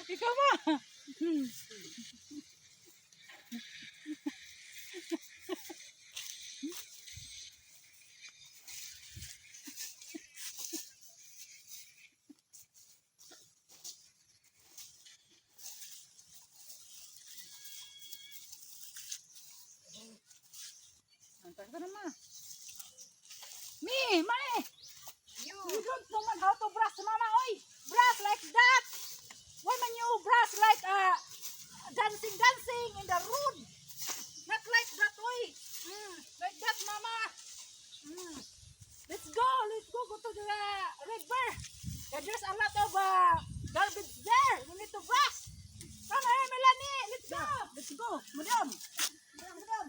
Ikaw ma. Antay ka naman. Me, Mae. You don't know man how to brush, mama. Oy, brush like that. Why man you brush like dancing in the road? Not like that, oy. Like that, mama. Let's go to the river. There's a lot of garbage there. We need to brush. Come here, Melanie. Let's go, madam. Madam.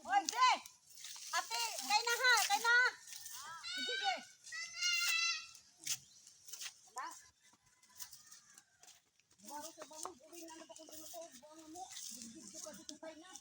Oy, Jay! Ate, kay na ha, kay na! Sige! Ba? Baro sa bangon, uwi na ba kung dito ko, bangon mo, bigid ko pa dito kay na.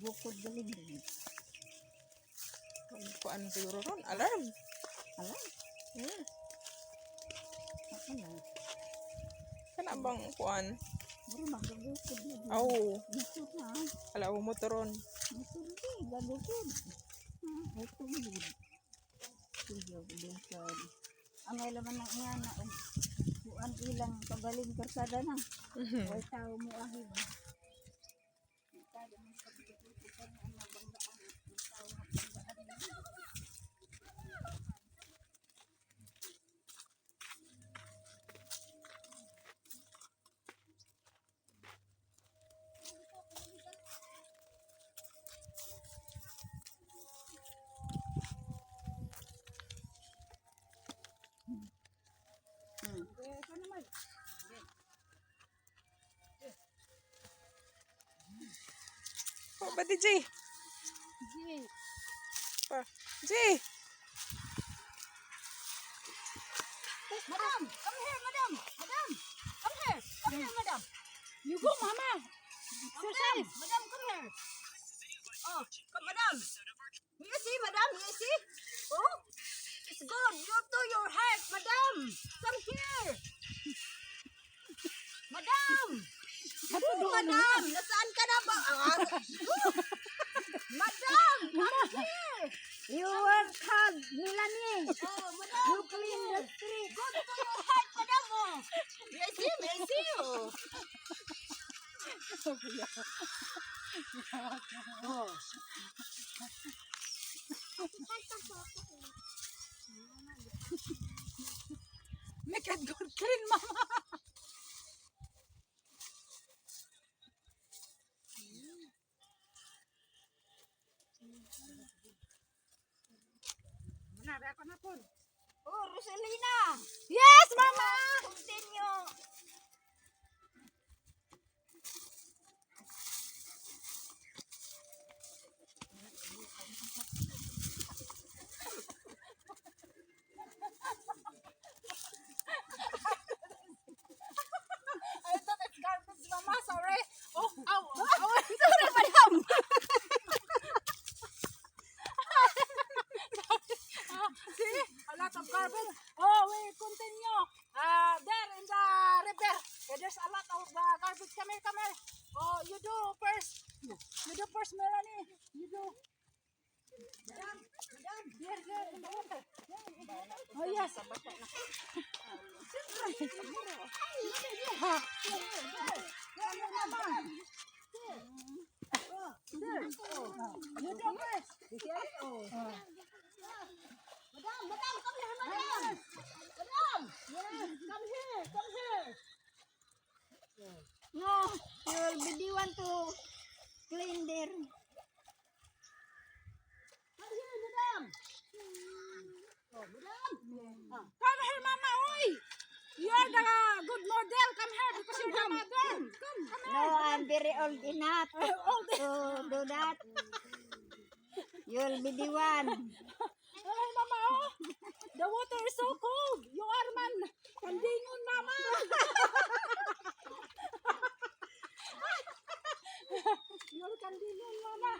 Bukod galing. Kuan siguro ron, alarm. Alam? Alam. Kana bang kuan? Buro magagukod na. Aw, Nasod na. alaw mo to ron. Nasod na. Gagukod. Ay tumulid. Sige, gulungkod. Ang may laman ng nga na. Buwan ilang kabaling karsada na. Ay tao mo ahib. Kada mo sa pagkikutan ang nabanggaan. Ang tao na panggaan na. Ito naman. Oh, ba DJ? Sige. Jay. Madam, come here, madam. Madam, come here. Come here, madam. You go, mama. Exercise. Madam, come here. Oh, come, madam. You see, madam? You see? Oh, it's good. You do your heart, madam. Come here. Madam. Oh, madam. Nasaan ka na ba? Madam, come here. You work hard, Melanie. Oh, madam. You clean the street. Go to your heart, madam. Oh. May I see you? Oh. Make it good clean, mama. Oh, Rosalina. Yes, mama. Continue. I thought it's garbage, mama. Sorry. Oh, ow. Sorry, madam. See? A lot of garbage. Oh, we continue. There in the river. There's a lot of garbage. Come here, come here. Oh, you do first. You do first, Melanie. You do. Madam, madam. Here, here, in the water. Oh, yes. Madam, madam, come here, madam. Madam, yes, come here, come here. No, you will be the one to clean there. Come here, madam. Oh, madam. Come here, mama, oi. You are the good model. Come here because you're the mother. Come here. No, I'm very old enough to do that. You'll be the one. Ay, mama, oh. The water is so cold. You are man. Kandingon, mama. You're kandingon, mama.